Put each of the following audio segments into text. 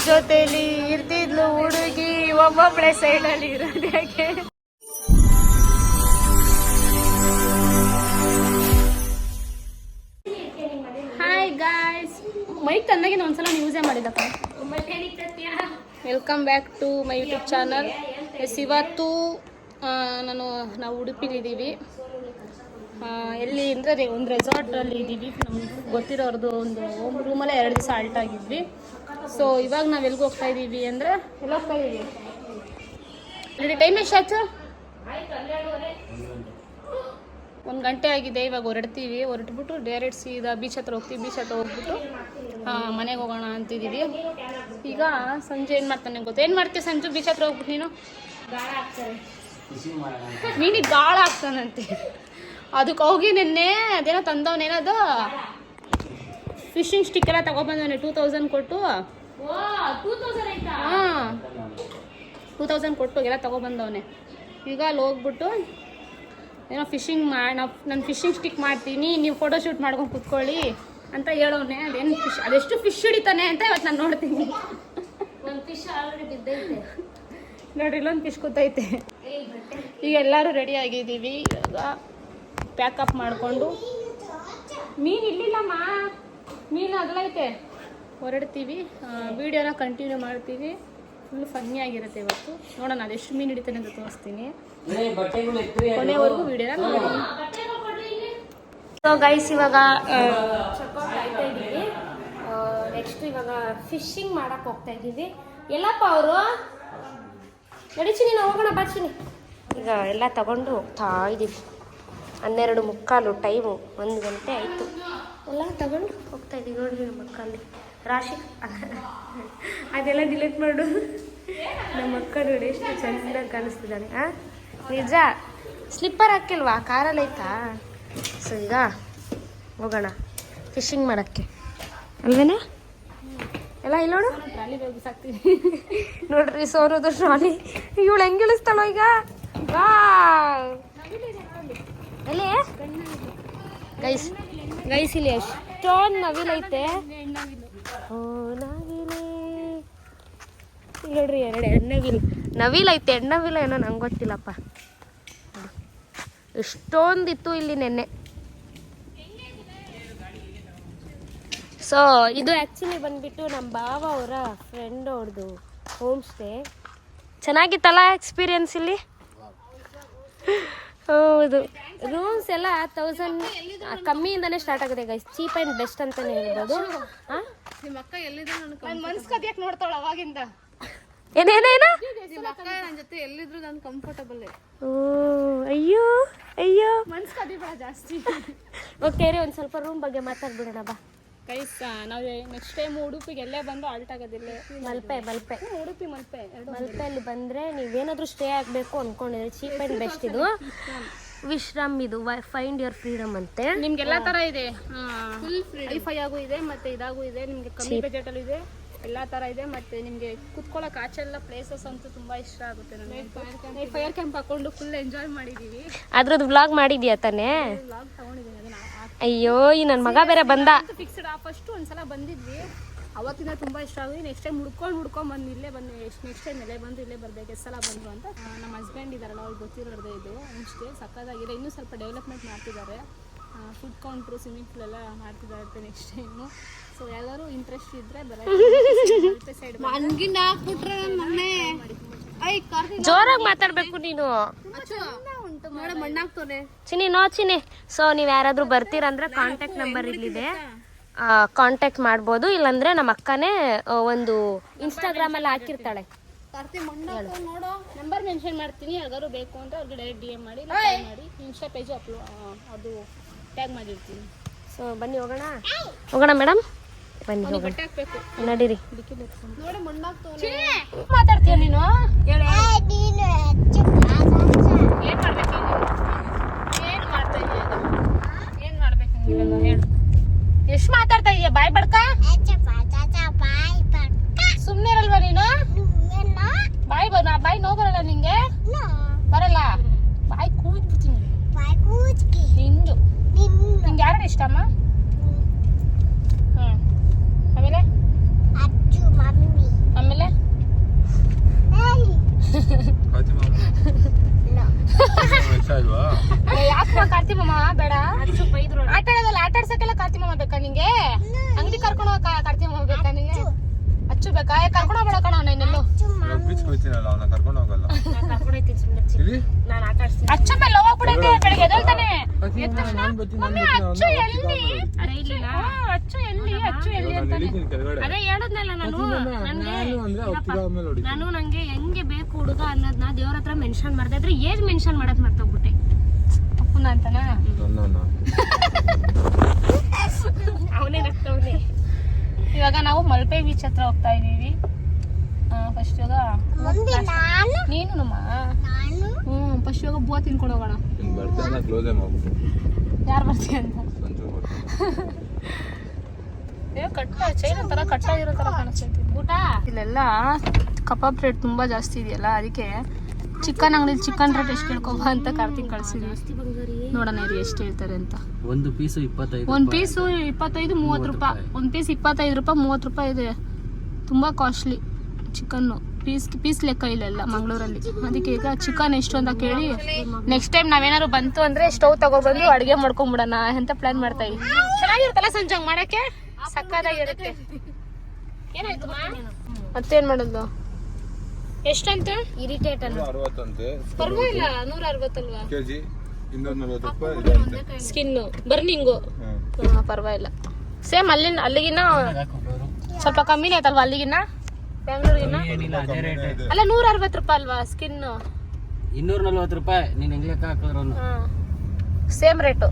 ಜೊತೆಲಿ ಇರ್ತಿದ್ಲು ಹುಡುಗಿ ಒಬ್ಬೊಬ್ಳೆ ಸೈಡಲ್ಲಿ ಇರೋದು ಯಾಕೆ? ಹಾಯ್ ಗಾಯ್ಸ್, ಮೈಕ್ ತಂದಾಗಿನ ಒಂದ್ಸಲ ಯೂಸೇ ಮಾಡಿದಪ್ಪ. Welcome back to my YouTube channel. ಇವತ್ತು ನಾವು ಉಡುಪಿಲಿದ್ದೀವಿ. ಎಲ್ಲಿ ಅಂದರೆ ಒಂದು ರೆಸಾರ್ಟಲ್ಲಿ ಇದ್ದೀವಿ. ನಮ್ಗೆ ಗೊತ್ತಿರೋರ್ದು ಒಂದು ರೂಮಲ್ಲೇ 2 ದಿವಸ ಆಲ್ಟ್ ಆಗಿದ್ವಿ. ಸೊ ಇವಾಗ ನಾವು ಎಲ್ಲಿಗೆ ಹೋಗ್ತಾ ಇದ್ದೀವಿ ಅಂದರೆ ಎಲ್ಲಿ ಹೋಗ್ತಾ ಇದ್ದೀವಿ? ಟೈಮ್ ಎಷ್ಟಾಯ್ತು? 1 ಗಂಟೆ ಆಗಿದೆ. ಇವಾಗ ಹೊರಡ್ತೀವಿ. ಹೊರಟ್ಬಿಟ್ಟು ಡೈರೆಕ್ಟ್ ಸೀದಾ ಬೀಚ್ ಹತ್ರ ಹೋಗ್ತೀವಿ. ಬೀಚ್ ಹತ್ರ ಹೋಗ್ಬಿಟ್ಟು ಮನೆಗೆ ಹೋಗೋಣ ಅಂತಿದ್ದೀವಿ. ಈಗ ಸಂಜೆ ಏನು ಮಾಡ್ತಾನೆ ಗೊತ್ತಾ? ಏನು ಮಾಡ್ತೀವಿ ಸಂಜೆ ಬೀಚ್ ಹತ್ರ ಹೋಗ್ಬಿಟ್ಟು ನೀನು? ಮೀನಿಗೆ ಗಾಳ ಆಗ್ತಾನಂತೆ. ಅದಕ್ಕೆ ಹೋಗಿ ನಿನ್ನೆ ಅದೇನೋ ತಂದವನೇನದು ಫಿಶಿಂಗ್ ಸ್ಟಿಕ್ ಎಲ್ಲ ತಗೊಬಂದವನೆ 2000 ಕೊಟ್ಟು. ಹಾಂ 2000 ಕೊಟ್ಟು ಎಲ್ಲ ತಗೊಬಂದವನೆ. ಈಗ ಅಲ್ಲಿ ಹೋಗ್ಬಿಟ್ಟು ಏನೋ ಫಿಶಿಂಗ್ ನಾನು ಫಿಶಿಂಗ್ ಸ್ಟಿಕ್ ಮಾಡ್ತೀನಿ, ನೀವು ಫೋಟೋ ಶೂಟ್ ಮಾಡ್ಕೊಂಡು ಕೂತ್ಕೊಳ್ಳಿ ಅಂತ ಹೇಳೋನೆ. ಅದೇನು ಫಿಶ್, ಅದೆಷ್ಟು ಫಿಶ್ ಹಿಡಿತಾನೆ ಅಂತ ಇವತ್ತು ನಾನು ನೋಡ್ತೀನಿ. ಒಂದು ಫಿಶ್ ಆಲ್ರೆಡಿ ಬಿದ್ದೈತೆ ನೋಡ್ರಿ, ಇಲ್ಲೊಂದು ಫಿಶ್ ಕೂತೈತೆ. ಈಗ ಎಲ್ಲರೂ ರೆಡಿ ಆಗಿದ್ದೀವಿ. ಇವಾಗ ಪ್ಯಾಕಪ್ ಮಾಡಿಕೊಂಡು ಮೀನು ಇಲ್ಲಿಲ್ಲಮ್ಮ, ಮೀನು ಅಗಲೈತೆ. ಹೊರಡ್ತೀವಿ. ವೀಡಿಯೋನ ಕಂಟಿನ್ಯೂ ಮಾಡ್ತೀವಿ. ಫುಲ್ ಫನ್ನಿ ಆಗಿರುತ್ತೆ ಇವತ್ತು. ನೋಡೋಣ ಅದೆಷ್ಟು ಮೀನು ಹಿಡಿತಾನೆ ಅಂತ ತೋರಿಸ್ತೀನಿ. ಕೊನೆವರೆಗೂ ವೀಡಿಯೋನ ನೋಡಿ. ಸೊ ಗೈಸ್, ಇವಾಗ ನೆಕ್ಸ್ಟ್ ಇವಾಗ ಫಿಶಿಂಗ್ ಮಾಡಕ್ಕೆ ಹೋಗ್ತಾ ಇದ್ದೀವಿ. ಎಲ್ಲಪ್ಪ ಅವರು ನಡಿಚಿನಿ, ನಾವು ಹೋಗೋಣ ಬಾಚಿನಿ. ಈಗ ಎಲ್ಲ ತಗೊಂಡು ಹೋಗ್ತಾ ಇದ್ದೀವಿ. 12:45 ಟೈಮು, 1 ಗಂಟೆ ಆಯಿತು. ಎಲ್ಲ ತಗೊಂಡು ಹೋಗ್ತಾ ಇದ್ದೀವಿ. ನೋಡಿರಿ ನಮ್ಮ ಮಕ್ಕಳಲ್ಲಿ ರಾಶಿ ಅದೆಲ್ಲ ಡಿಲೀಟ್ ಮಾಡು. ನಮ್ಮ ಮಕ್ಕ ನೋಡಿ ಎಷ್ಟು ಚೆನ್ನಾಗಿ ಕಾಣಿಸ್ತಿದ್ದಾನೆ. ನಿಜ. ಸ್ಲಿಪ್ಪರ್ ಹಾಕಿಲ್ವಾ? ಕಾರಲ್ಲಿ ಐತಾ? ಸೊ ಈಗ ಹೋಗೋಣ ಫಿಶಿಂಗ್ ಮಾಡೋಕ್ಕೆ ಅಲ್ವೇನಾ? ಎಲ್ಲ ಇಲ್ಲಿ ನೋಡು, ಟ್ರಾಲಿ ಬೇಗ ಸಾಕ್ತೀವಿ. ನೋಡ್ರಿ ಸೋನೋದು ಟ್ರಾಲಿ. ಇವಳು ಹೆಂಗೆ ಇಳಿಸ್ತಾಳೋ ಈಗ. ಬಾ ಎಲ್ಲಿ ಗೈಸ್ ಇಲ್ಲಿ ಎಷ್ಟೊಂದು ನವಿಲೈತೆ. ಓ ನವಿಲೆ ಹೇಳ್ರಿ, 2 ಹೆಣ್ಣವಿಲ್ ನವಿಲೈತೆ. ಹೆಣ್ಣವಿಲ ಏನೋ ನಂಗೆ ಗೊತ್ತಿಲ್ಲಪ್ಪ. ಎಷ್ಟೊಂದಿತ್ತು ಇಲ್ಲಿ ನೆನ್ನೆ. ಸೊ ಇದು ಆ್ಯಕ್ಚುಲಿ ಬಂದ್ಬಿಟ್ಟು ನಮ್ಮ ಬಾವ ಅವರ ಫ್ರೆಂಡ್ ಅವ್ರದ್ದು ಹೋಮ್ ಸ್ಟೇ. ಚೆನ್ನಾಗಿತ್ತಲ್ಲ ಎಕ್ಸ್ಪೀರಿಯನ್ಸ್ ಇಲ್ಲಿ? ಹೌದು. ರೂಮ್ಸ್ ಎಲ್ಲ 1000 ಕಮ್ಮಿಯಿಂದನೇ ಸ್ಟಾರ್ಟ್ ಆಗುತ್ತೆ ಗೈಸ್. ಚೀಪ್ ಆ್ಯಂಡ್ ಬೆಸ್ಟ್ ಅಂತಲೇ ಹೇಳ್ಬೋದು. ನಿಮ್ಮ ಅಕ್ಕ ಎಲ್ಲಿದ್ರು ನನ್ನ ಮನ್ಸು ಕದಿಯಕ್ಕೆ ನೋಡ್ತಾಳೆ ಅವಾಗಿಂದ. ಏನೇನೇನು ನಿಮ್ಮ ಅಕ್ಕ ನನ್ನ ಜೊತೆ ಎಲ್ಲಿದ್ರು ನಾನು ಕಂಫರ್ಟಬಲ್. ಓ ಅಯ್ಯೋ ಅಯ್ಯೋ, ಮನ್ಸು ಕದಿಬೇಡ ಜಾಸ್ತಿ. ಓಕೆ ರೀ, ಒಂದು ಸ್ವಲ್ಪ ರೂಮ್ ಬಗ್ಗೆ ಮಾತಾಡ್ಬಿಡೋಣ ಬಾ ಗೈಸ್. ನಾವು ನೆಕ್ಸ್ಟ್ ಟೈಮ್ ಉಡುಪಿಗೆ ಎಲ್ಲೇ ಬಂದು ಆಲ್ಟ್ ಆಗೋದಿಲ್ಲ. ಮಲ್ಪೆ ಉಡುಪಿ ಮಲ್ಪೆಯಲ್ಲಿ ಬಂದರೆ ನೀವೇನಾದರೂ ಸ್ಟೇ ಆಗಬೇಕು ಅಂದ್ಕೊಂಡಿದ್ರೆ ಚೀಪ್ ಆ್ಯಂಡ್ ಬೆಸ್ಟ್ ಇದು. ವಿಶ್ರಾಮ್ ಇದು ಫೈಂಡ್ ಯುವರ್ ಫ್ರೀಡಮ್ ಅಂತೆ. ನಿಮ್ಗೆ ಎಲ್ಲ ಥರ ಇದೆ. ಫುಲ್ ವೈಫೈ ಆಗು ಇದೆ, ಮತ್ತೆ ಇದಾಗೂ ಇದೆ. ನಿಮಗೆ ಕಮ್ಮಿ ಬಜೆಟಲ್ಲೂ ಇದೆ, ಎಲ್ಲ ಥರ ಇದೆ. ಮತ್ತು ನಿಮಗೆ ಕುತ್ಕೊಳ್ಳೋಕೆ ಆಚೆಲ್ಲ ಪ್ಲೇಸಸ್ ಅಂತೂ ತುಂಬ ಇಷ್ಟ ಆಗುತ್ತೆ ನನಗೆ. ಫೈರ್ ಕ್ಯಾಂಪ್ ಹಾಕೊಂಡು ಫುಲ್ ಎಂಜಾಯ್ ಮಾಡಿದ್ದೀವಿ. ಅದ್ರದ್ದು ವ್ಲಾಗ್ ಮಾಡಿದ್ಯಾ ತಾನೇ? ವ್ಲಾಗ್ ತೊಗೊಂಡಿದ್ದೀನಿ ಅದನ್ನು. ಅಯ್ಯೋ, ಈ ನನ್ನ ಮಗ ಬೇರೆ ಬಂದ. ಫಿಕ್ಸ್ಡ್ ಫಸ್ಟು ಒಂದ್ಸಲ ಬಂದಿದ್ವಿ, ಅವತ್ತಿಂದ ತುಂಬ ಇಷ್ಟ ಆಗಿ ನೆಕ್ಸ್ಟ್ ಟೈಮ್ ಹುಡ್ಕೊಂಡು ಬಂದು ಇಲ್ಲೇ ಬಂದು ನೆಕ್ಸ್ಟ್ ಟೈಮ್ ಇಲ್ಲೇ ಬಂದು ಇಲ್ಲೇ ಬರಬೇಕು, ಎಷ್ಟು ಸಲ ಬಂದರು ಅಂತ. ನಮ್ಮ ಹಸ್ಬೆಂಡ್ ಇದ್ದಾರಲ್ಲ, ಅವ್ರಿಗೆ ಗೊತ್ತಿರೋದೇ ಇದು ಅಷ್ಟೇ. ಸಕ್ಕದಾಗಿದೆ. ಇನ್ನೂ ಸ್ವಲ್ಪ ಡೆವಲಪ್ಮೆಂಟ್ ಮಾಡ್ತಿದ್ದಾರೆ. ಫುಡ್ ಕೌಂಟ್ರು, ಸ್ವಿಮ್ಮಿಂಗ್ ಪೂಲ್ ಎಲ್ಲ ಮಾಡ್ತಿದ್ದಾರೆ ನೆಕ್ಸ್ಟ್ ಟೈಮು. ಸೊ ಎಲ್ಲರೂ ಇಂಟ್ರೆಸ್ಟ್ ಇದ್ದರೆ ಸೈಡ್ ಜೋರಾಗಿ ಮಾತಾಡ್ಬೇಕು ನೀನು. ಚಿನಿ ನೋ ಚಿನಿ. ಸೊ ನೀವು ಯಾರಾದರೂ ಬರ್ತೀರಂದ್ರೆ ಕಾಂಟ್ಯಾಕ್ಟ್ ನಂಬರ್ ಇಲ್ಲಿದೆ, ಕಾಂಟ್ಯಾಕ್ಟ್ ಮಾಡ್ಬೋದು. ಇಲ್ಲಾಂದ್ರೆ ನಮ್ಮ ಅಕ್ಕನೇ ಒಂದು ಇನ್ಸ್ಟಾಗ್ರಾಮಲ್ಲಿ ಹಾಕಿರ್ತಾಳೆ. ನಂಬರ್ ಮೆನ್ಷನ್ ಮಾಡ್ತೀನಿ. ಯಾವ್ದಾದ್ರು ಬೇಕು ಅಂತ ಅವ್ರಿಗೆ ಡೈರೆಕ್ಟ್ DM ಮಾಡಿ ಇನ್ಸ್ಟಾ ಪೇಜು ಅದು ಟ್ಯಾಗ್ ಮಾಡಿರ್ತೀನಿ. ಸೊ ಬನ್ನಿ ಹೋಗೋಣ ಮೇಡಮ್, ಬನ್ನಿ ಹೋಗೋಣ. ನಡೀರಿ. ಮಾತಾಡ್ತೀಯ ನೀನು? ಏನು ಮಾಡ್ಬೇಕು ಹೇಳು. ಎಷ್ಟು ಮಾತಾಡ್ತಾ ಇದೀಯ? ಬಾಯ್ ಬಡ್ಕ. ಸುಮ್ಮನೆ ಇರಲ್ವಾ ನೀನು? ಬಾಯ್ ನೋವು ಬರಲ್ಲ ನಿಂಗೆ? ಬರಲ್ಲ. ಬಾಯ್ ಕೂತ್ಬಿಡ್ತೀನಿ. ನಿಂಗೆ ಯಾರು ಇಷ್ಟಮ್ಮ? ಆಮೇಲೆ ಕಾರ್ತಿ ಮಾಮ ಬೇಡ. ಅಚ್ಚು ಬೈದ್ರು. ಆಟ ಆಡೋದಲ್ಲ, ಆಟ ಆಡ್ಸಕ್ಕೆಲ್ಲ ಕಾರ್ತಿ ಮಾಮ ಬೇಕಾ ನಿಂಗೆ? ಅಂಗಡಿ ಕರ್ಕೊಂಡು ಹೋಗ ಕಾರ್ತಿ ಮಾಮ ಬೇಕಾ ನಿಂಗೆ? ಅಚ್ಚು ಬೇಕಾ? ಕರ್ಕೊಂಡು ಹೋಗ್ಬೇಡ ಕಣ ನೀನೆಲ್ಲೋ. ಬೀಚ್ ಹೋಗ್ತೀನಲ್ಲ ಅವನ ಕರ್ಕೊಂಡು ಹೋಗಲ್ಲ. ನಾನು ಕರ್ಕೊಂಡು ಹೋಗ್ತೀನಿ ಸುಮ್ಮನೆ. ನಾನು ಆಟ ಆಡ್ತೀನಿ. ಅಚ್ಚು ಮೇಲೆ ಲವ್ ಆಗ್ಬಿಡೈತೆ ಬೆಳಿಗ್ಗೆ ಎದ್ದೇಳ್ತಾನೆ. ಮಮ್ಮಿ ಅಚ್ಚು ಎಲ್ಲಿ? ಅರೆ ಇಲ್ಲಿಲ್ಲ. ಅಚ್ಚು ಎಲ್ಲಿ? ಅಚ್ಚು ಎಲ್ಲಿ ಅಂತಾನೆ. ಅದೇ ಹೇಳಿದ್ನಲ್ಲ ನಾನು ನಂಗೆ ಹೆಂಗೆ ಬೇಕು ಹುಡುಗ ಅನ್ನೋದನ್ನ ದೇವ್ರ ಹತ್ರ ಮೆನ್ಷನ್ ಮಾಡ್ದೆ. ಆದ್ರೆ ಏಜ್ ಮೆನ್ಷನ್ ಮಾಡೋದ್ ಮರ್ತೋಗ್ಬಿಟ್ಟೆ. ಅಪ್ಪನ ಅಂತಾನ ಅವನೇ ನಗ್ತವನೆ. ಇವಾಗ ನಾವು ಮಲ್ಪೆ ಬೀಚ್ ಹತ್ರ ಹೋಗ್ತಾ ಇದೀವಿ. ಫಸ್ಟ್ ಇವಾಗ ನೀನು ನಮ್ಮ ಫಸ್ಟ್ ಇವಾಗ ಬೂವಾ ತಿನ್ಕೊಂಡು ಹೋಗೋಣ. ಯಾರು ಬರ್ತೀಯ ಅಂತ ಕಟ್ಟ ಚೈನ್ ಒಂಥರ ಕಟ್ಟಾಗಿರೋ ತರ ಕಾಣಿಸ್ತೈತಿ. ಊಟ ಇಲ್ಲೆಲ್ಲ ಕಬಾಬ್ ರೇಟ್ ತುಂಬಾ ಜಾಸ್ತಿ ಇದೆಯಲ್ಲ, ಅದಕ್ಕೆ ಚಿಕನ್ ಅಂಗಡಿ ಚಿಕನ್ ರೇಟ್ ಎಷ್ಟು ಕೇಳ್ಕೊಬ ಅಂತ ಕಾರ್ತಿಕ್ ಕಳ್ಸಿದ್ವಿ. ನೋಡೋಣ ಇದು ಎಷ್ಟು ಹೇಳ್ತಾರೆ ಅಂತ. ಒಂದು ಪೀಸು 25. ಒಂದು ಪೀಸು 25 30 ರೂಪಾಯಿ. ಒಂದು ಪೀಸ್ 25 ರೂಪಾಯಿ 30 ರೂಪಾಯಿ ಇದೆ. ತುಂಬಾ ಕಾಸ್ಟ್ಲಿ ಚಿಕನ್ನು. ಪೀಸ್ ಲೆಕ್ಕ ಇಲ್ಲೆಲ್ಲ ಮಂಗಳೂರಲ್ಲಿ. ಅದಕ್ಕೆ ಈಗ ಚಿಕನ್ ಎಷ್ಟು ಅಂತ ಕೇಳಿ ನೆಕ್ಸ್ಟ್ ಟೈಮ್ ನಾವೇನಾದ್ರು ಬಂತು ಅಂದ್ರೆ ಸ್ಟವ್ ತಗೊಬಂದು ಅಡುಗೆ ಮಾಡ್ಕೊಂಡ್ಬಿಡೋಣ ಅಂತ ಪ್ಲಾನ್ ಮಾಡ್ತಾ ಇದೀವಿ. ಚೆನ್ನಾಗಿರುತ್ತಲ್ಲ ಸಂಜೆ ಮಾಡಕ್ಕೆ, ಸಕ್ಕತ್ತಾಗಿರುತ್ತೆ. ಏನಾಯ್ತು ಮತ್ತೇನ್ ಮಾಡೋದು? ಎಷ್ಟಂತ? ಇರಿಟೇಟ್ ಅಲ್ಲ. 60 ಅಂತೆ. ಪರವಾಗಿಲ್ಲ, 160 ಅಲ್ವಾ ಕೆಜಿ 240 ರೂಪಾಯಿ ಇದೆ ಅಂತೆ. Skin burning. ಪರವಾಗಿಲ್ಲ. ಸೇಮ್ ಅಲ್ಲಿಗಿನ್ನ ಸ್ವಲ್ಪ ಕಮ್ಮಿನೇ ಆಯ್ತಲ್ವಾ ಅಲ್ಲಿಗಿನ್ನ ಬೆಂಗಳೂರಿಗಿನ್ನ? ಅಲ್ಲ 160 ರೂಪಾಯಿ ಅಲ್ವಾ ಸ್ಕಿನ್ನು? 240 ರೂಪಾಯಿ. ನೀನ್ ಹೆಂಗ್ ಲೆಕ್ಕ ಹಾಕಿದ್ರು ಸೇಮ್ ರೇಟು.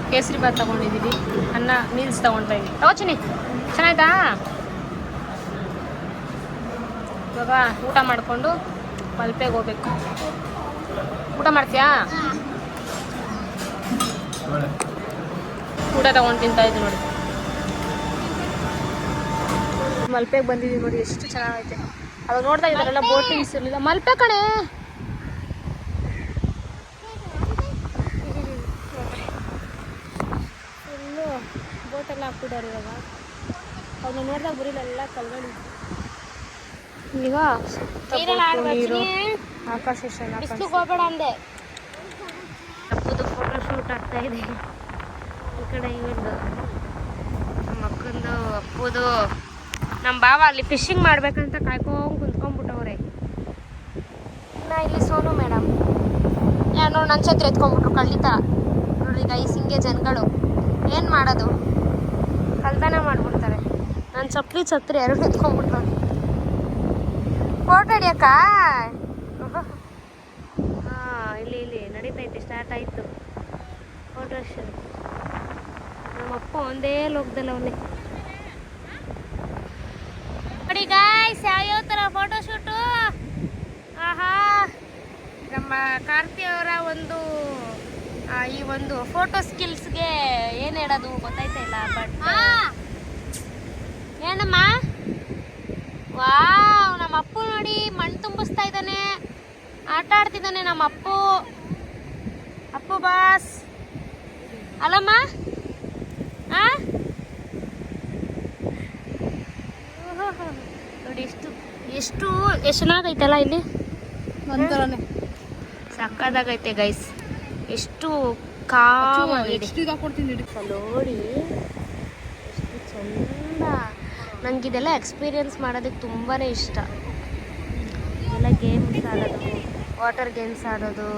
ಕೇಸರಿ ಬಾತ್ ತಗೊಂಡಿದ್ದೀವಿ, ಅನ್ನ ಮೀಲ್ಸ್ ತಗೊಳ್ತಾ ಇದೀವಿ. ತಗೋಚಿನಿ ಚೆನ್ನಾಯ್ತಾ? ಇವಾಗ ಊಟ ಮಾಡಿಕೊಂಡು ಮಲ್ಪೆಗೆ ಹೋಗ್ಬೇಕು. ಊಟ ಮಾಡ್ತೀಯಾ? ಊಟ ತಗೊಂಡು ತಿಂತಾ ಇದ್ವಿ ನೋಡಿ. ಮಲ್ಪೆಗೆ ಬಂದಿದ್ದೀವಿ ನೋಡಿ, ಎಷ್ಟು ಚೆನ್ನಾಗೈತೆ. ಅವಾಗ ನೋಡ್ತಾ ಇದ್ದಾರಲ್ಲ ಬೋಟಿಂಗ್ಸ್ ಇರಲಿಲ್ಲ. ಮಲ್ಪೆ ಕಣೆ. ಫುಲ್ಲು ಬೋಟೆಲ್ಲ ಹಾಕ್ಬಿಟ್ಟಾರೆ ಇವಾಗ. ಅವ್ನು ನೋಡಿದಾಗ ಬರೀಲೆಲ್ಲ ಕಲ್ಗಳು. ಈಗ ನೀರು, ಆಕಾಶ ಬಿಸಿಲು ಹೋಗ್ಬೇಡ ಅಂದೆ. ಅಪ್ಪದು ಫೋಟೋ ಶೂಟ್ ಆಗ್ತಾ ಇದೆ. ಈ ಕಡೆ ಇವಂದು ನಮ್ಮ ಅಕ್ಕಂದು ಅಪ್ಪುದು. ನಮ್ಮ ಬಾವ ಅಲ್ಲಿ ಫಿಶಿಂಗ್ ಮಾಡ್ಬೇಕಂತ ಕಾಯ್ಕೊಂಡು ಕುಂತ್ಕೊಂಡ್ಬಿಟ್ಟವ್ರೆ. ನಾ ಇಲ್ಲಿ ಸೋನು ಮೇಡಮ್ ಯಾರು ನೋಡಿ ನನ್ನ ಛತ್ರಿ ಎತ್ಕೊಂಡ್ಬಿಟ್ರು ಕಳ್ಳಿತ. ನೋಡ್ರಿ ಗೈಸ್, ಹಿಂಗೆ ಜನಗಳು ಏನು ಮಾಡೋದು, ಕಳ್ತನ ಮಾಡ್ಬಿಡ್ತಾರೆ. ನನ್ನ ಚಪ್ಪಲಿ ಛತ್ರಿ ಎರಡು ಎತ್ಕೊಂಡ್ಬಿಟ್ರು. ಫೋಟೋ ಹಿಡಿಯಕ್ಕ ಇಲ್ಲಿ ನಡೀತೈತೆ, ಸ್ಟಾರ್ಟ್ ಆಯಿತು ಫೋಟೋ ಶೂಟ್. ನಮ್ಮಪ್ಪ ಒಂದೇ ಲೋಕದಲ್ಲಿ ಅವನೇ ನೋಡಿ ಗಾಯ್ಸ್, ಯಾವ್ಯಾವ ಥರ ಫೋಟೋ ಶೂಟು. ಆಹಾ, ನಮ್ಮ ಕಾರ್ತಿ ಅವರ ಒಂದು ಈ ಒಂದು ಫೋಟೋ ಸ್ಕಿಲ್ಸ್ಗೆ ಏನು ಹೇಳೋದು ಗೊತ್ತಾಯ್ತಾ ಇಲ್ಲ. ಬಟ್ ಏನಮ್ಮ, ವಾವ್, ನಮ್ಮ ಅಪ್ಪು ನೋಡಿ ಮಣ್ಣು ತುಂಬಿಸ್ತಾ ಇದ್ದಾನೆ, ಆಟ ಆಡ್ತಿದ್ದಾನೆ ನಮ್ಮ ಅಪ್ಪು. ಅಪ್ಪು ಬಾಸ್ ಅಲ್ಲಮ್ಮ. ನೋಡಿ ಎಷ್ಟು ಚೆನ್ನಾಗೈತಲ್ಲ ಇಲ್ಲಿ. ಒಂಥರನೇ ಸಕ್ಕದಾಗೈತೆ ಗೈಸ್. ಎಷ್ಟು ಕಾಮಾಗಿದೆ ನೋಡಿ, ಎಷ್ಟು ಚಂದ. ನನಗಿದೆಲ್ಲ ಎಕ್ಸ್ಪೀರಿಯನ್ಸ್ ಮಾಡೋದಕ್ಕೆ ತುಂಬಾ ಇಷ್ಟ. ಎಲ್ಲ ಗೇಮ್ಸ್ ಆಡೋದು, ವಾಟರ್ ಗೇಮ್ಸ್ ಆಡೋದು,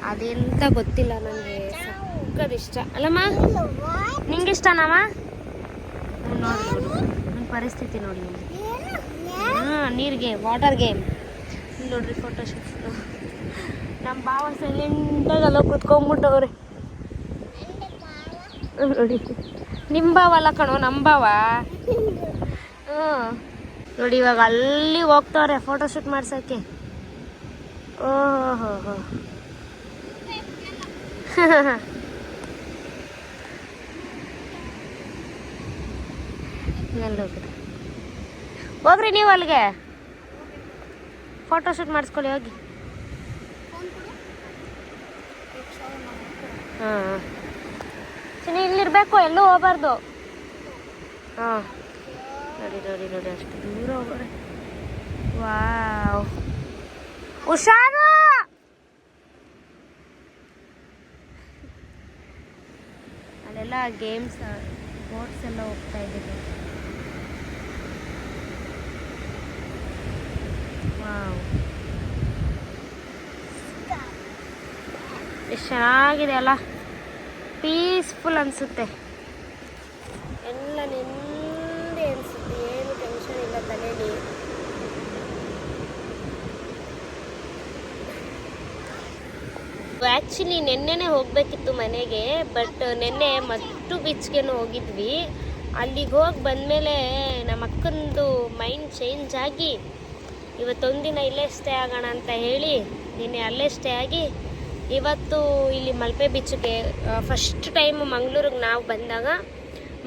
ಅದೆಂತ ಗೊತ್ತಿಲ್ಲ ನನಗೆ, ಸಕ್ಕದ ಇಷ್ಟ ಅಲ್ಲಮ್ಮ. ನಿಂಗೆ ಇಷ್ಟನಮ್ಮ? ನೋಡಿ ನನ್ನ ಪರಿಸ್ಥಿತಿ ನೋಡಿ. ನೀರಿಗೆ ವಾಟರ್ ಗೇಮ್ ನೋಡ್ರಿ. ಫೋಟೋ ಶೂಟ್ ನಮ್ಮ ಭಾವ ಸೈಲೆಂಟಾಗೆಲ್ಲ ಕುತ್ಕೊಂಡ್ಬಿಟ್ಟವ್ರೆ ನೋಡಿ. ನಿಮ್ಮ ಭಾವ ಅಲ್ಲ ಕಣೋ, ನಮ್ಮ ಭಾವ. ನೋಡಿ ಇವಾಗ ಅಲ್ಲಿ ಹೋಗ್ತವ್ರೆ ಫೋಟೋ ಶೂಟ್ ಮಾಡ್ಸೋಕ್ಕೆ. ಓಹೋ ಹೋ ಎಲ್ಲಿ ಹೋಗ್ರಿ ನೀವು ಅಲ್ಲಿಗೆ ಫೋಟೋ ಶೂಟ್ ಮಾಡಿಸ್ಕೊಳ್ಳಿ ಹೋಗಿ. ಹಾಂ ಚಿನ್ನಿ ಇಲ್ಲಿರ್ಬೇಕು, ಎಲ್ಲೂ ಹೋಗ್ಬಾರ್ದು. ಹಾಂ ನೋಡಿ ನೋಡಿ ನೋಡಿ, ಅಷ್ಟು ದೂರ ಹೋಗೋರೆ. ವಾವ್, ಹುಷಾರು. ಗೇಮ್ಸ್ ಬೋಟ್ಸ್ ಎಲ್ಲ ಹೋಗ್ತಾ ಇದ್ದೀವಿ. ವಾವ್, ಎಷ್ಟು ಚೆನ್ನಾಗಿದೆ ಅಲ್ಲ, ಪೀಸ್ಫುಲ್ ಅನಿಸುತ್ತೆ. ಎಲ್ಲ ನೆಮ್ಮದಿ ಅನಿಸುತ್ತೆ, ಏನು ಟೆನ್ಷನ್ ಇಲ್ಲ ತಲೆಯಲ್ಲಿ. ಆ್ಯಕ್ಚುಲಿ ನೆನ್ನೆನೇ ಹೋಗಬೇಕಿತ್ತು ಮನೆಗೆ, ಬಟ್ ನೆನ್ನೆ ಮಟ್ಟು ಬೀಚ್ಗೇನು ಹೋಗಿದ್ವಿ. ಅಲ್ಲಿಗೆ ಹೋಗಿ ಬಂದಮೇಲೆ ನಮ್ಮ ಅಕ್ಕಂದು ಮೈಂಡ್ ಚೇಂಜ್ ಆಗಿ ಇವತ್ತೊಂದಿನ ಇಲ್ಲೇ ಸ್ಟೇ ಆಗೋಣ ಅಂತ ಹೇಳಿ ನಿನ್ನೆ ಅಲ್ಲೇ ಸ್ಟೇ ಆಗಿ ಇವತ್ತು ಇಲ್ಲಿ ಮಲ್ಪೆ ಬೀಚ್ಗೆ ಫಸ್ಟ್ ಟೈಮ್ ಮಂಗಳೂರಿಗೆ ನಾವು ಬಂದಾಗ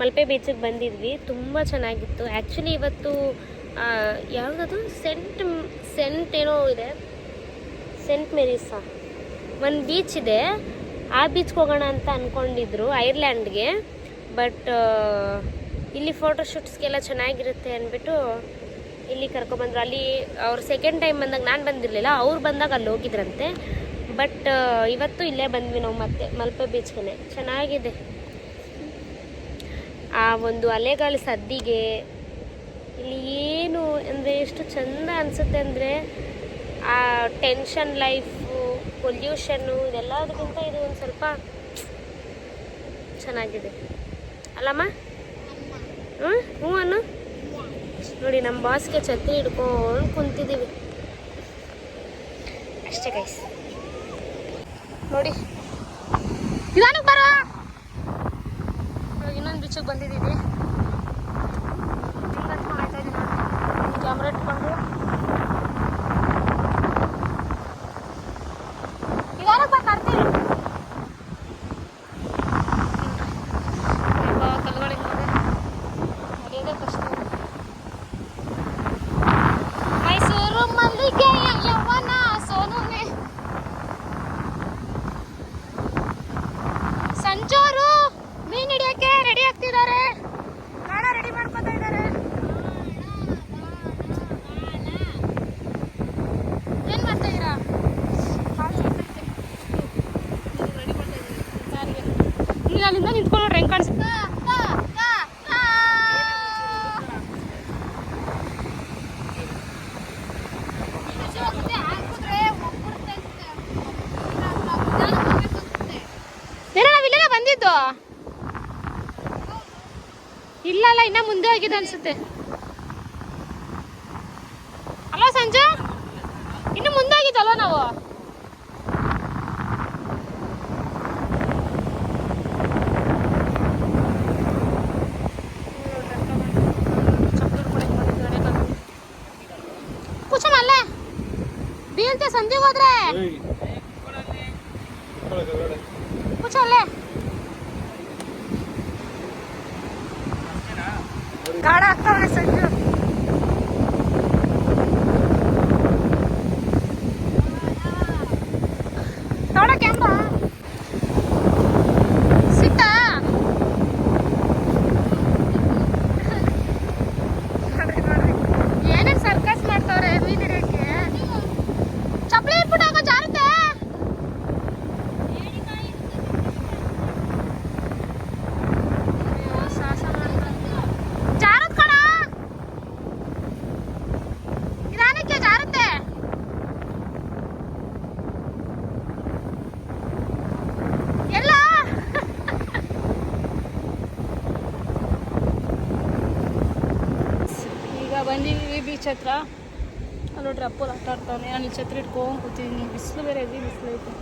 ಮಲ್ಪೆ ಬೀಚಿಗೆ ಬಂದಿದ್ವಿ. ತುಂಬ ಚೆನ್ನಾಗಿತ್ತು. ಆ್ಯಕ್ಚುಲಿ ಇವತ್ತು ಯಾವುದದು ಸೆಂಟ್ ಏನೋ ಇದೆ, ಸೆಂಟ್ ಮೇರೀಸಾ ಒಂದು ಬೀಚ್ ಇದೆ, ಆ ಬೀಚ್ಗೆ ಹೋಗೋಣ ಅಂತ ಅಂದ್ಕೊಂಡಿದ್ರು ಐರ್ಲ್ಯಾಂಡ್ಗೆ. ಬಟ್ ಇಲ್ಲಿ ಫೋಟೋಶೂಟ್ಸ್ಗೆಲ್ಲ ಚೆನ್ನಾಗಿರುತ್ತೆ ಅಂದ್ಬಿಟ್ಟು ಇಲ್ಲಿ ಕರ್ಕೊಬಂದ್ರು. ಅಲ್ಲಿ ಅವ್ರು ಸೆಕೆಂಡ್ ಟೈಮ್ ಬಂದಾಗ ನಾನು ಬಂದಿರಲಿಲ್ಲ, ಅವ್ರು ಬಂದಾಗ ಅಲ್ಲಿ ಹೋಗಿದ್ರಂತೆ. ಬಟ್ ಇವತ್ತು ಇಲ್ಲೇ ಬಂದ್ವಿ ನಾವು ಮತ್ತೆ ಮಲ್ಪೆ ಬೀಚ್ಗೆ. ಚೆನ್ನಾಗಿದೆ. ಆ ಒಂದು ಅಲೆಗಳ ಸದ್ದಿಗೆ ಇಲ್ಲಿ ಏನು ಅಂದರೆ ಎಷ್ಟು ಚೆಂದ ಅನಿಸುತ್ತೆ ಅಂದರೆ, ಆ ಟೆನ್ಷನ್ ಲೈಫು, ಪೊಲ್ಯೂಷನ್ನು, ಇದೆಲ್ಲದಕ್ಕಿಂತ ಇದು ಒಂದು ಸ್ವಲ್ಪ ಚೆನ್ನಾಗಿದೆ ಅಲ್ಲಮ್ಮ? ಹ್ಞೂ ಅನ್ನು ನೋಡಿ, ನಮ್ಮ ಬಾಸ್ಗೆ ಛತ್ರಿ ಹಿಡ್ಕೊಂಡು ಕುಂತಿದ್ದೀವಿ ಅಷ್ಟೇ ಗೈಸ್. ನೋಡಿ ನಿಧಾನಕ್ಕೆ ಬರೋ, ಇನ್ನೊಂದು ಬೀಚಿಗೆ ಬಂದಿದ್ದೀವಿ. ಆಯ್ತಾ ಇದ್ದೀನಿ, ಕ್ಯಾಮ್ರಾ ಇಟ್ಕೊಂಡು ನಿಧಾನಕ್ಕೆ ಬರ್ತೀನಿ. ಕಲ್ಗಳಿಗೆ ನಡೆಯೋದೇ ಕಷ್ಟ. ಮೈಸೂರು ಮಲ್ಲಿಗೆಯ ಯೌವನ ಸೋನುನೆ. ಸಂಜೋರು ಮೀನು ಹಿಡಿಯೋಕ್ಕೆ ರೆಡಿ ಆಗ್ತಿದ್ದಾರೆ, ಗಾಳ ರೆಡಿ ಮಾಡ್ಕೊತಾ ಇದ್ದಾರೆ. ಏನು ಮಾಡ್ತಾ ಇದ್ದೀರಾ? ನೀನು ಅಲ್ಲಿಂದ ನಿಂತ್ಕೊಂಡು ನೋಡ್ರಿ ಹೆಂಗೆ ಕಾಣಿಸುತ್ತೆ. ನಾವಿಲ್ಲ ಬಂದಿದ್ದು ಇಲ್ಲ, ಇನ್ನ ಮುಂದೆ ಹೋಗಿದೆ ಅನ್ಸುತ್ತೆ. ಅಲ್ವಾ ಸಂಜು? ಇನ್ನು ಮುಂದೆ ಆಗಿದ್ದಲ್ವ ನಾವು? ಕೂಚಮಲ್ಲ ಬೀಳ್ತೆ ಸಂಧಿಗೆ ಹೋದ್ರೆ ಕೂಚಲ್ಲೇ ಗಾಢ ಆಗ್ತಾವ್ರೆ ಸಂಜು. ನೋಡ ಕ್ಯಾಮ್ರಾ ಸಿಕ್ತಾ? ಏನೇನು ಸರ್ಕಸ್ ಮಾಡ್ತಾವ್ರೆ ಮೀನು ಹಿಡಿಯೋಕ್ಕೆ. ಚಪ್ಪಲಿ ಇಟ್ಬಿಟ್ಟು ಹೋಗೋ ಜಾರುತ್ತೆ. ಜಾರತ್ ಕಣ, ನಿಧಾನಕ್ಕೆ ಜಾರುತ್ತೆ. ಎಲ್ಲ ಈಗ ಬಂದಿದ್ದೀವಿ ಬೀಚ್ ಹತ್ರ. ನೋಡ್ರಿ ಅಪ್ಪಲ್ಲಿ ಆಟ ಆಡ್ತಾನೆ, ನಾನು ಛತ್ರಿ ಇಟ್ಕೊಂಡು ಕೂತಿದ್ದೀನಿ. ಬಿಸಿಲು ಬೇರೆ ಇದೆ, ಬಿಸಿಲು ಐತೆ.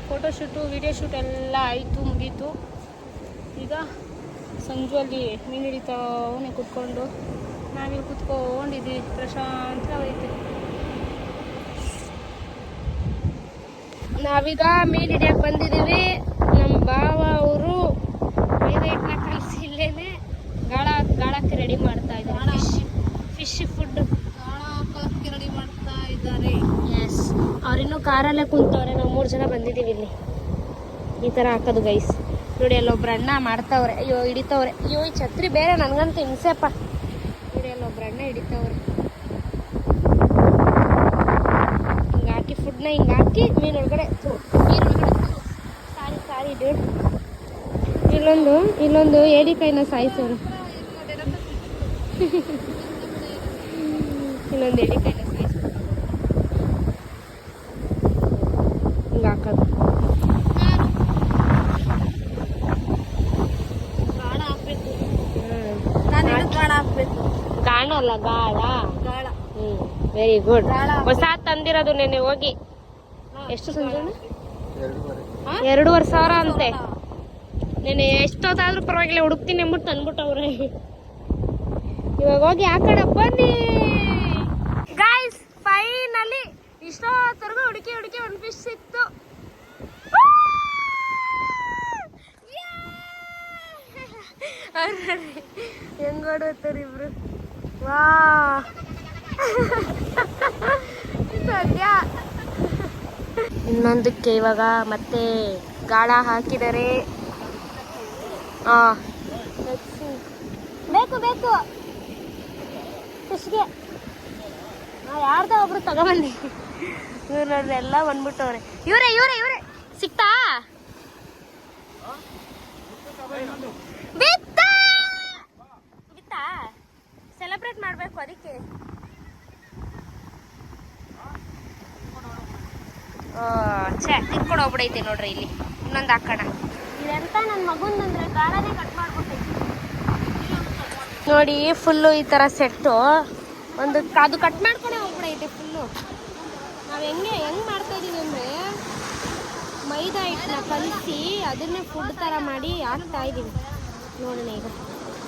ಫೋಟೋಶೂಟು ವಿಡಿಯೋ ಶೂಟ್ ಎಲ್ಲ ಆಯಿತು, ಮುಗೀತು. ಈಗ ಸಂಜು ಅಲ್ಲಿ ಮೀನು ಹಿಡಿತಾವನೆ ಕುತ್ಕೊಂಡು, ನಾವಿಲ್ಲಿ ಕುತ್ಕೊಂಡಿದ್ದೀವಿ, ಪ್ರಶಾಂತವಾಗೈತೆ. ನಾವೀಗ ಮೀನು ಹಿಡಿಯಕ್ಕೆ ಬಂದಿದ್ದೀವಿ. ನಮ್ಮ ಭಾವ ಅವರು ಮೈದೈಟ್ನ ಕಲಿಸಿ ಇಲ್ಲೇನೆ ಗಾಳಕ್ಕೆ ರೆಡಿ ಮಾಡ್ತಾ ಇದ್ದಾರೆ. ಫಿಶ್ ಫುಡ್ ಗಾಳಕ್ಕೆ ರೆಡಿ ಮಾಡ್ತಾ ಇದ್ದಾರೆ. ಎಸ್, ಅವ್ರಿನ್ನೂ ಕಾರಲ್ಲೇ ಕುಂತವ್ರೆ. ನಾವು 3 ಜನ ಬಂದಿದ್ದೀವಿ ಇಲ್ಲಿ. ಈ ಥರ ಹಾಕೋದು ಗೈಸ್. ನೋಡಿ ಅಲ್ಲೊಬ್ರು ಅಣ್ಣ ಮಾಡ್ತಾವ್ರೆ. ಅಯ್ಯೋ ಹಿಡಿತವ್ರೆ. ಅಯ್ಯೋ ಈ ಛತ್ರಿ ಬೇರೆ, ನನಗಂತೂ ಹಿಂಸೆಪ್ಪ. ನೋಡಿ ಅಲ್ಲೊಬ್ರು ಅಣ್ಣ ಹಿಡಿತವ್ರೆ. ಹಿಂಗೆ ಹಾಕಿ ಫುಡ್ನ ಹಿಂಗೆ ಹಾಕಿ ಮೀನೊಳಗಡೆ ಸಾರಿ ಡೇಡ್. ಇಲ್ಲ ಇಲ್ಲೊಂದು ಏಡಿಕಾಯಿನ ಸಾಯಿಸೋರು. ಇನ್ನೊಂದು ಏಡಿಕಾಯಿನ ಸಾಯಿಸೋರು ಹಿಂಗೆ ಹಾಕೋದು. ಗಾಣ ಅಲ್ಲ ಗಾಳ. Very good. ಹೊಸ ತಂದಿರೋದು ನೆನೆ ಹೋಗಿ ಎಷ್ಟು ಸಂಜೆ 2,500 ಅಂತೆ. ನೆನೆ ಎಷ್ಟೊತ್ತಾದ್ರೂ ಪರವಾಗಿಲ್ಲ ಹುಡುಕ್ತೀನಿ ಅಂದ್ಬಿಟ್ಟು ತಂದ್ಬಿಟ್ಟವ್ರೆ. ಇವಾಗ ಹೋಗಿ ಹಾಕೋಣ ಬನ್ನಿ ಗೈಸ್. ಫೈನಲಿ ಇಷ್ಟೊತ್ತರೆಗೂ ಹುಡುಕಿ ಒಂದು ಫಿಶ್ ಸಿಕ್ತು. ಹೆಂಗ್ ಓಡೋತಾರ ಇಬ್ರು. ವಾ ಸದ್ಯ ಇನ್ನೊಂದಕ್ಕೆ ಇವಾಗ ಮತ್ತೆ ಗಾಳ ಹಾಕಿದರೆ. ಬೇಕು ಫಿಶ್ಗೆ ಯಾರ್ದ ಒಬ್ರು ತಗೊಬನ್ನಿ. ಇವ್ರು ನೋಡ್ರಿ ಎಲ್ಲ ಬಂದ್ಬಿಟ್ಟವ್ರೆ. ಇವರೇ ಸಿಕ್ತಾ ಬಿತ್ತಾ ಸೆಲೆಬ್ರೇಟ್ ಮಾಡ್ಬೇಕು ಅದಕ್ಕೆ. ತಿನ್ಕೊಂಡು ಹೋಗ್ಬಿಡೈತೆ ನೋಡ್ರಿ. ಇಲ್ಲಿ ಇನ್ನೊಂದು ಹಾಕೋಣ. ಇದೆಂತ ನನ್ನ ಮಗುಂದಂದ್ರೆ ಗಾಳನೇ ಕಟ್ ಮಾಡ್ಬಿಟ್ಟೈತಿ ನೋಡಿ. ಫುಲ್ಲು ಈ ಥರ ಸೆಟ್ಟು ಒಂದು ಅದು ಕಟ್ ಮಾಡ್ಕೊಂಡೆ ಹೋಗ್ಬಿಡೈತೆ ಫುಲ್ಲು. ನಾವು ಹೆಂಗೆ ಮಾಡ್ತಾ ಇದೀವಿ ಅಂದರೆ ಮೈದಾ ಹಿಟ್ಟನ್ನ ಕಲಿಸಿ ಅದನ್ನೇ ಫುಡ್ ಥರ ಮಾಡಿ ಹಾಕ್ತಾ ಇದ್ದೀವಿ. ನೋಡೋಣ ಈಗ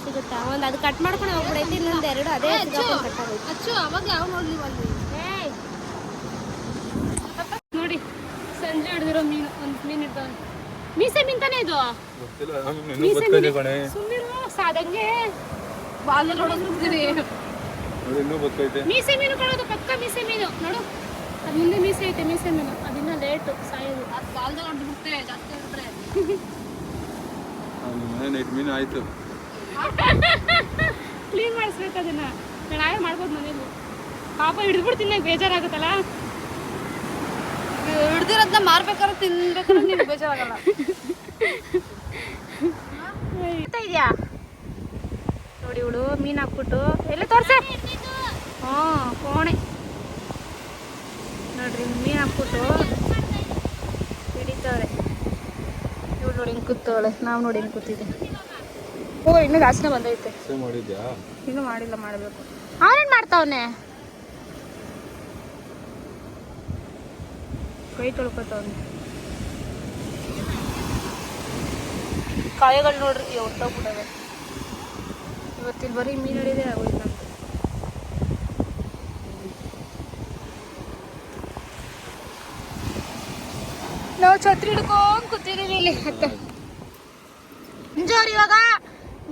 ಸಿಗುತ್ತಾ. ಒಂದು ಅದು ಕಟ್ ಮಾಡ್ಕೊಂಡು ಹೋಗ್ಬಿಡೈತಿ. ಇನ್ನೊಂದು 2 ಅದೇ ಕಟ್ ಆಗೋಯ್ತು. ಅವಾಗ ಯಾವ ನೋಡ್ಲಿ ನೋಡಿ ಸಂಜೆ ಹಿಡಿದಿರೋ ಮೀನು. ಒಂದು ಮೀನು ಇರ್ತಾವೆ. ಮೀಸೆ ಮೀನ್ ತಾನೇ ಇದು. ಸುಮ್ಮನೆ ಸಾದಂಗೆ ಬಾಲ್ ನೋಡೋದು. ಮೀಸೆ ಮೀನು ಕೊಡೋದು ಪಕ್ಕ ಮೀಸೆ ಮೀನು ನೋಡು. ಅದು ಮುಂದೆ ಮೀಸೆ ಐತೆ. ಮೀಸೆ ಮೀನು ಅದಿನ್ನ ಲೇಟು ಸಾಯೋದು. ಅದು ಬಾಲ್ದಾಗ ಹೊಡ್ಬಿಡ್ತೇವೆ ಜಾಸ್ತಿ ಹಿಡಿದ್ರೆ. ಮೀನು ಆಯ್ತು. ಕ್ಲೀನ್ ಮಾಡಿಸ್ಬೇಕು ಅದನ್ನ. ನಾವೇ ಮಾಡ್ಬೋದು ಮನೇಲಿ. ಪಾಪ ಹಿಡಿದ್ಬಿಡ್ತೀನಿ ಬೇಜಾರಾಗುತ್ತಲ್ಲ. ಹಿಡ್ದಿರೋದನ್ನ ಮಾರ್ಬೇಕಾದ್ರೆ ತಿನ್ಬೇಕಾದ್ರೆ ನಿಮ್ಗೆ ಬೇಜಾರಾಗಲ್ಲ. ಇದೆಯಾ ನೋಡಿ. ಇವಳು ಮೀನು ಹಾಕ್ಬಿಟ್ಟು ಎಲ್ಲ ತೋರ್ಸೆ. ಕೋಣೆ ನೋಡ್ರಿ. ಮೀನು ಹಾಕ್ಬಿಟ್ಟು ಹಿಡಿತವ್ರೆ. ಇವಳು ನೋಡಿ ಹಿಂಗೆ ಕೂತವಳೆ. ನಾವು ನೋಡಿ ಹಿಂಗೆ ಕೂತಿದ್ದೆ. ಇನ್ನೂ ಜಾಸ್ತಿನೇ ಬಂದೈತೆ. ಇನ್ನೂ ಮಾಡಿಲ್ಲ, ಮಾಡಬೇಕು. ಅವನೇನು ಮಾಡ್ತಾವನೆ? ಕೈ ತೊಳ್ಕೊತಾವನೆ. ಕಾಯಗಳು ನೋಡ್ರಿ ಹೊಟ್ಟೋಗ್ಬಿಟ್ಟವೆ. ಇವತ್ತಿಲ್ಲಿ ಬರೀ ಮೀನು ಹಿಡಿದೇ ಆಗೋಯ್ತು ನಮ್ಗೆ. ನಾವು ಛತ್ರಿ ಹಿಡ್ಕೊಂಡು ಕೂತಿದ್ದೀವಿ ಇಲ್ಲಿ. ಮತ್ತೆ ಇಂಜೋರು ಇವಾಗ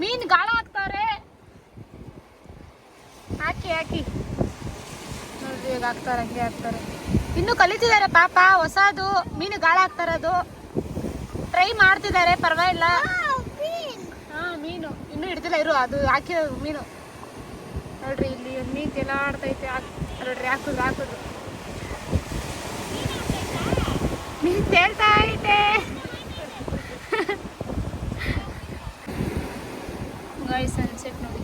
ಮೀನು ಗಾಳ ಹಾಕ್ತಾರೆ. ಹಾಕಿ ನೋಡ್ರಿ ಇವಾಗ ಹಾಕ್ತಾರೆ. ಹಂಗೆ ಹಾಕ್ತಾರೆ. ಇನ್ನೂ ಕಲಿತಿದ್ದಾರೆ ಪಾಪ. ಹೊಸದು ಮೀನು ಗಾಳ ಹಾಕ್ತಾರದು ಟ್ರೈ ಮಾಡ್ತಿದ್ದಾರೆ. ಪರವಾಗಿಲ್ಲ. ಮೀನು ಇನ್ನೂ ಹಿಡ್ದಿಲ್ಲ ಇರು. ಅದು ಹಾಕಿರೋ ಮೀನು ನೋಡ್ರಿ. ಇಲ್ಲಿ ಒಂದು ಮೀನು ಎಲ್ಲ ಆಡ್ತೈತೆ. ನೋಡ್ರಿ ಹಾಕುದು ಮೀನು ತೇಳ್ತಾ ಐತೆ. ಗಾಯ್ಸ್ ಸನ್ಸೆಟ್ ನೋಡಿ.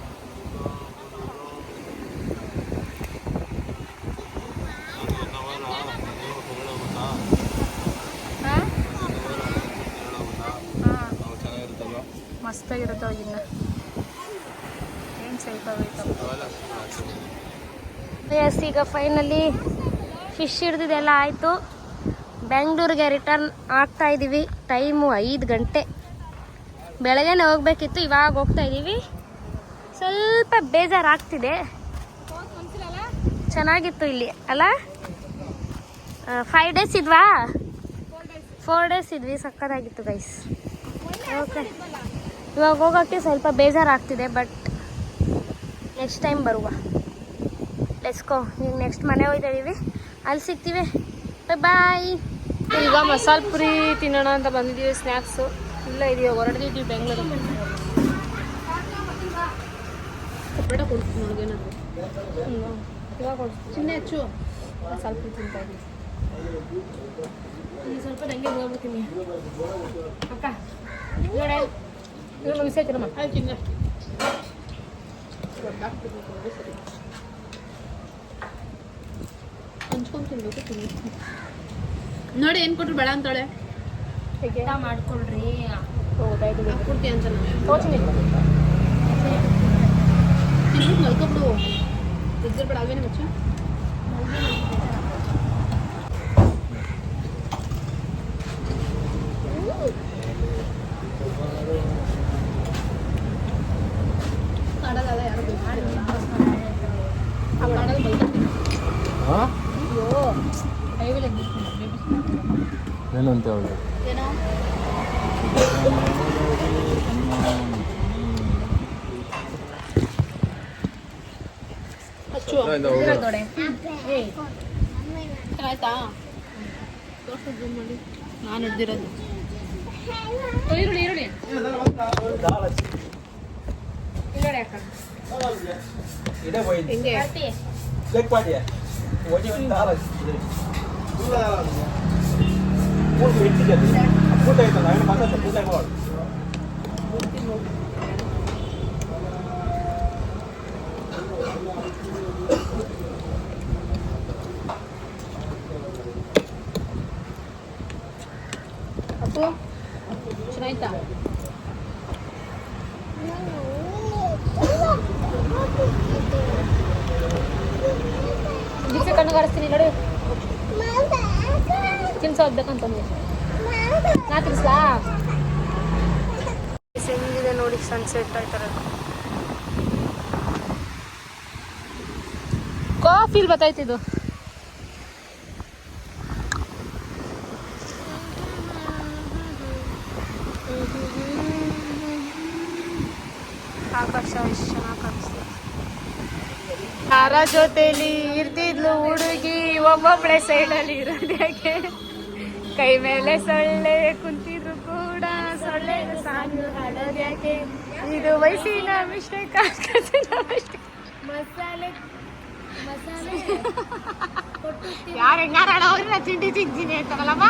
ಮಸ್ತಾಗಿರುತ್ತೆ. ಇನ್ನು ಏನು ಎಸ್. ಈಗ ಫೈನಲಿ ಫಿಶ್ ಹಿಡ್ದಿದ್ದೆಲ್ಲ ಆಯಿತು. ಬೆಂಗಳೂರಿಗೆ ರಿಟರ್ನ್ ಆಗ್ತಾ ಇದ್ದೀವಿ. ಟೈಮು 5 ಗಂಟೆ. ಬೆಳಗ್ಗೆನೇ ಹೋಗ್ಬೇಕಿತ್ತು, ಇವಾಗ ಹೋಗ್ತಾ ಇದ್ದೀವಿ. ಸ್ವಲ್ಪ ಬೇಜಾರಾಗ್ತಿದೆ. ಚೆನ್ನಾಗಿತ್ತು ಇಲ್ಲಿ ಅಲ್ಲ. 5 ಡೇಸ್ ಇದ್ವಾ? 4 ಡೇಸ್ ಇದ್ವಿ. ಸಕ್ಕತ್ತಾಗಿತ್ತು ಗೈಸ್. ಓಕೆ, ಇವಾಗ ಹೋಗೋಕ್ಕೆ ಸ್ವಲ್ಪ ಬೇಜಾರಾಗ್ತಿದೆ. ಬಟ್ ನೆಕ್ಸ್ಟ್ ಟೈಮ್ ಬರುವ. ಲೆಟ್ಸ್ಕೋ. ಈಗ ನೆಕ್ಸ್ಟ್ ಮನೆ ಹೋಗ್ತಾ ಇದ್ದೀವಿ. ಅಲ್ಲಿ ಸಿಗ್ತೀವಿ. ಬಾಯ್. ಈಗ ಮಸಾಲೆ ಪುರಿ ತಿನ್ನೋಣ ಅಂತ ಬಂದಿದ್ದೀವಿ. ಸ್ನ್ಯಾಕ್ಸು ಇಲ್ಲ ಇದೆಯೋ ಹೊರಡ್ದಿದ್ದೀವಿ ಬೆಂಗಳೂರು. ಬೇಡ ಕೊಡ್ತೀನಿ ನನಗೇನಾದ್ರು. ಇವಾಗ ಕೊಡ್ತೀನಿ. ಚಿನ್ನ ಹೆಚ್ಚು ಮಸಾಲೆ ಪುರಿ ತಿಂತಾ ಇದ್ದೀವಿ. ಈಗ ಸ್ವಲ್ಪ ನನಗೆ ಹೋಗ್ಬಿಡ್ತೀನಿ ಅಕ್ಕ. ನೋಡಿ ಇದನ್ನು ಬಿಸಾಯ್ತೀರಮ್ಮ ಆಯ್ತು ಹಿಂಗೆ ಹಂಚ್ಕೊಂಡು ತಿನ್ಬೇಕು ತಿನ್ಬೇಕು ನೋಡಿ ಏನು ಕೊಟ್ಟರು ಬೇಡ ಅಂತಾಳೆ ಹೇಗೆ ಮಾಡ್ಕೊಳ್ರಿ. ಹೌದಾಯ್ತು ಪೂರ್ತಿ ಅಂತ ತೋಚಿನಿ ತಿನ್ಬಿಟ್ಟು ಮಲ್ಕೊಬಿಡು ಎದ್ದಿರ್ಬೇಡ ಅವೇನೇ ಮಚ್ಚ ಕಾಡಲ್ಲ ಯಾರು ಆ ಕಾಡಲ್ಲಿ ಬಲ್ಕೊತೀನಿ ಅಯ್ಯೋ ಕೈವಿಲ್ಲ ಏನಂತ ಹೇಳಿ ಏನೋ ಹಚ್ಚು ನೋಡಿ ಆಯ್ತಾ ಜೂಮ್ ಮಾಡಿ ನಾನು ಹಿಡ್ದಿರೋದು ಈರುಳ್ಳಿ ಈರುಳ್ಳಿ ನೋಡಿ ಅಕ್ಕ ಹೆಂಗೆ ಅಪ್ಪು ಚೆನ್ನಾಯ್ತಾ ದಿವಸ ಕಣ್ಣುಗಾರಿಸ್ತೀನಿ ನೋಡಿ ತಿನ್ಸೋಗ್ಬೇಕಂತಂದು ನಾ ತಿನ್ಸ್ಲಾ ಹೆಂಗಿದೆ ನೋಡಿ ಸನ್ಸೆಟ್ ಆಯ್ತಾರೆ. ಕಾಫಿಲ್ ಬತ್ತಾಯ್ತಿದ್ದು ಆಕಾಶ ಎಷ್ಟು ಚೆನ್ನಾಗಿ ಕಾಣಿಸ್ತದೆ. ಯಾರ ಜೊತೆಲಿ ಇರ್ತಿದ್ಲು ಹುಡುಗಿ ಒಬ್ಬೊಬ್ಳೆ ಸೈಡಲ್ಲಿ ಇರೋದ್ಯಾಕೆ ಕೈ ಮೇಲೆ ಸೊಳ್ಳೆ ಕುಂತಿದ್ರು ಕೂಡ ಸೊಳ್ಳೆ ಸಾಂಗ್ ಹಾಡೋದ್ಯಾಕೆ ಇದು ವಯಸ್ಸಿನ ಮಿಸ್ಟೇಕ್ ಮಸಾಲೆ ಯಾರು ಹೆಂಗಾರ ಅವ್ರನ್ನ ತಿಂಡಿ ತಿಂತೀನಿ ಅಂತಾರಲ್ಲಮ್ಮ